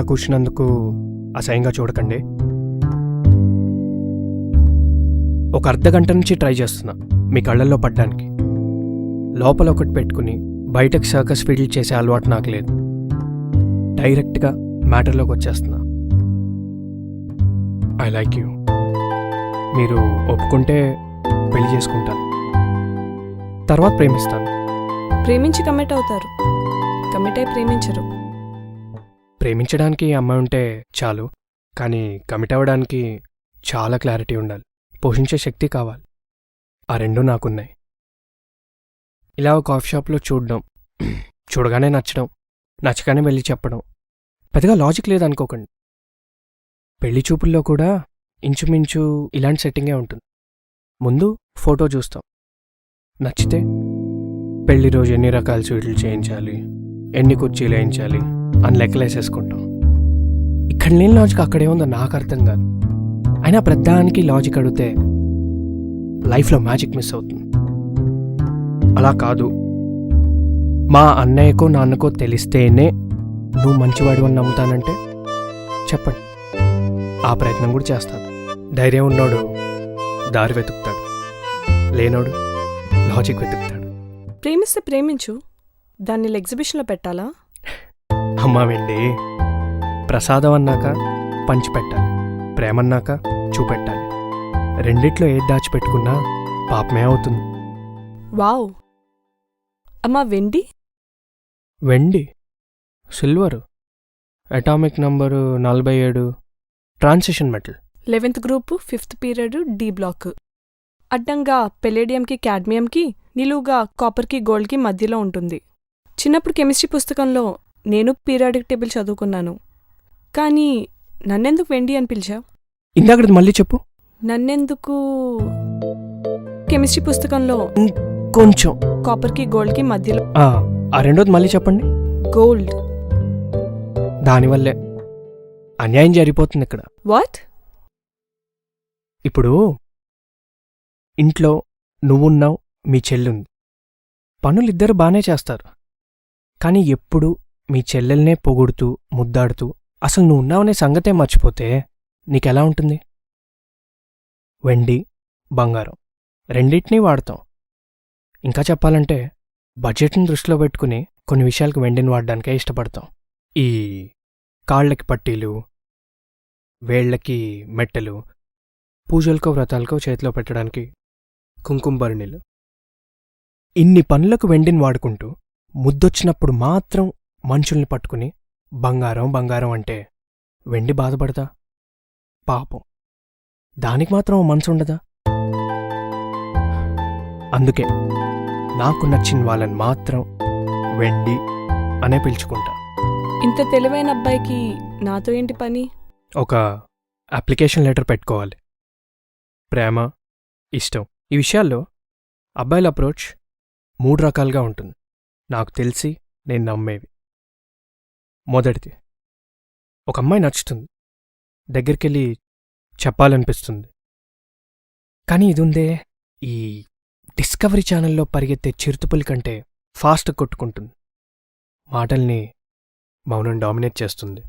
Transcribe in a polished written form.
కూర్చున్నందుకు అసహ్యంగా చూడకండి. ఒక అర్ధగంట నుంచి ట్రై చేస్తున్నా మీ కళ్ళల్లో పడ్డానికి. లోపల ఒకటి పెట్టుకుని బయటకు సర్కస్ ఫీల్డ్ చేసే అలవాటు నాకు లేదు. డైరెక్ట్గా మ్యాటర్లోకి వచ్చేస్తున్నా. I like you. మీరు ఒప్పుకుంటే పెళ్లి చేసుకుంటాను, తర్వాత ప్రేమిస్తాను. ప్రేమించి కమిట్ అవుతారు, కమిట్ అయి ప్రేమించరు. ప్రేమించడానికి అమ్మాయి ఉంటే చాలు, కానీ కమిట్ అవ్వడానికి చాలా క్లారిటీ ఉండాలి, పోషించే శక్తి కావాలి. ఆ రెండూ నాకున్నాయి. ఇలా ఒక కాఫీ షాప్లో చూడడం, చూడగానే నచ్చడం, నచ్చగానే వెళ్ళి చెప్పడం, పెద్దగా లాజిక్ లేదనుకోకండి. పెళ్లి చూపుల్లో కూడా ఇంచుమించు ఇలాంటి సెట్టింగే ఉంటుంది. ముందు ఫోటో చూస్తాం, నచ్చితే పెళ్లి రోజు ఎన్ని రకాల స్వీట్లు చేయించాలి, ఎన్ని కుర్చీలు వేయించాలి అని లెక్కలేసేసుకుంటాం. ఇక్కడ లేని లాజిక్ అక్కడే ఉందో నాకు అర్థం కాదు. అయినా ప్రతిదానికి లాజిక్ అడిగితే లైఫ్లో మ్యాజిక్ మిస్ అవుతుంది. అలా కాదు, మా అన్నయ్యకో నాన్నకో తెలిస్తేనే నువ్వు మంచివాడు అని నమ్ముతానంటే చెప్పండి, ఆ ప్రయత్నం కూడా చేస్తాను. ధైర్యం ఉన్నోడు దారి వెతుకుతాడు, లేనోడు లాజిక్ వెతుకుతాడు. ప్రేమిస్తే ప్రేమించు, దాన్ని ఎగ్జిబిషన్లో పెట్టాలా? అమ్మా వెండి, ప్రసాదం అన్నాక పంచిపెట్టాలి, ప్రేమన్నాక చూపెట్టాలి. రెండిట్లో ఏది దాచిపెట్టుకున్నా పాపమే అవుతుంది. వావ్. అమ్మా వెండి? వెండి, silver, atomic number 47, transition metal. 11th group 5th period D block. అడ్డంగా పెలేడియంకి క్యాడ్మియంకి, నిలువుగా కాపర్కి గోల్డ్కి మధ్యలో ఉంటుంది. చిన్నప్పుడు కెమిస్ట్రీ పుస్తకంలో నేను పీరియాడిక్ టేబుల్ చదువుకున్నాను. కానీ నన్నెందుకు వెండి అని పిలిచావు? ఇందాకది మళ్ళీ చెప్పు. నన్నెందుకు కెమిస్ట్రీ పుస్తకంలో కొంచెం కాపర్కి గోల్డ్కి మధ్యలో ఆ రెండోది మళ్ళీ చెప్పండి. గోల్డ్. దానివల్లే అన్యాయం జరిగిపోతుంది ఇక్కడ. వాట్? ఇప్పుడు ఇంట్లో నువ్వున్నావు, మీ చెల్లుంది. పనులిద్దరు బానే చేస్తారు, కానీ ఎప్పుడు మీ చెల్లెల్నే పొగుడుతూ ముద్దాడుతూ అసలు నువ్వు ఉన్నావనే సంగతే మర్చిపోతే నీకెలా ఉంటుంది? వెండి, బంగారం రెండింటినీ వాడతాం. ఇంకా చెప్పాలంటే బడ్జెట్ని దృష్టిలో పెట్టుకుని కొన్ని విషయాలకు వెండిని వాడడానికే ఇష్టపడతాం. ఈ కాళ్ళకి పట్టీలు, వేళ్లకి మెట్టెలు, పూజలకో వ్రతాలకో చేతిలో పెట్టడానికి కుంకుమబరిణీలు, ఇన్ని పనులకు వెండిని వాడుకుంటూ ముద్దొచ్చినప్పుడు మాత్రం మనుషుల్ని పట్టుకుని బంగారం బంగారం అంటే వెండి బాధపడతా? పాపం, దానికి మాత్రం మనసు ఉండదా? అందుకే నాకు నచ్చిన వాళ్ళని మాత్రం వెండి అనే పిలుచుకుంటా. ఇంత తెలివైన అబ్బాయికి నాతో ఏంటి పని? ఒక అప్లికేషన్ లెటర్ పెట్టుకోవాలి. ప్రేమ, ఇష్టం ఈ విషయాల్లో అబ్బాయిల అప్రోచ్ 3 రకాలుగా ఉంటుంది, నాకు తెలిసి నేను నమ్మేవి. మొదటిది, ఒక అమ్మాయి నచ్చుతుంది, దగ్గరికెళ్ళి చెప్పాలనిపిస్తుంది. కానీ ఇదుందే, ఈ డిస్కవరీ ఛానల్లో పరిగెత్తే చిరుతుపులి కంటే ఫాస్ట్ కొట్టుకుంటుంది, మాటల్ని మౌనం డామినేట్ చేస్తుంది.